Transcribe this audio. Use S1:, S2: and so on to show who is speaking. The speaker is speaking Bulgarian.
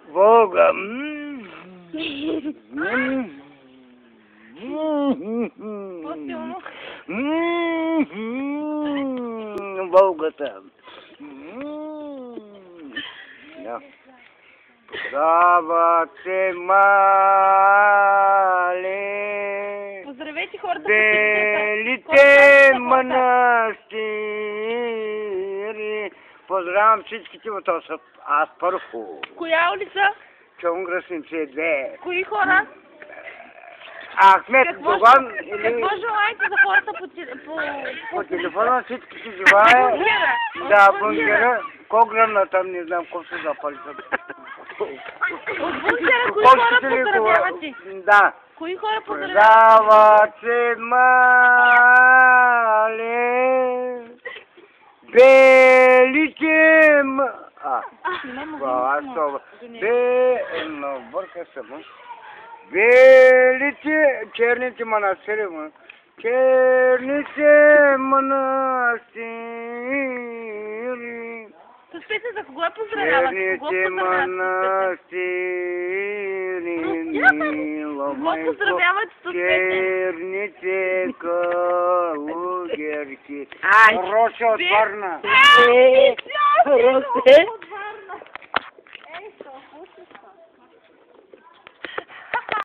S1: Волга.
S2: По-силно.
S1: Волгата. Да. Поздравят се мале.
S2: Поздравете хората по
S1: Белите манастири. Поздравям всичките от Аспаруху.
S2: Коя улица?
S1: Чонграснице 2.
S2: Кои хора?
S1: Ахмед Доган или...
S2: Какво желаете за хората
S1: По телефона всички си желая да бунгера. Кограна там не знам какво се запали.
S2: От бункера кои хора поздравявате?
S1: Да.
S2: Кои хора поздравявате?
S1: Поздравят се мале. Белите бърка съм. Белите, черните манастири, черните манастири.
S2: С песен за кого я поздравявате?
S1: Черните манастири,
S2: Кого поздравявате с песен?
S1: черните калугерки. Роша от Варна.
S2: Росе!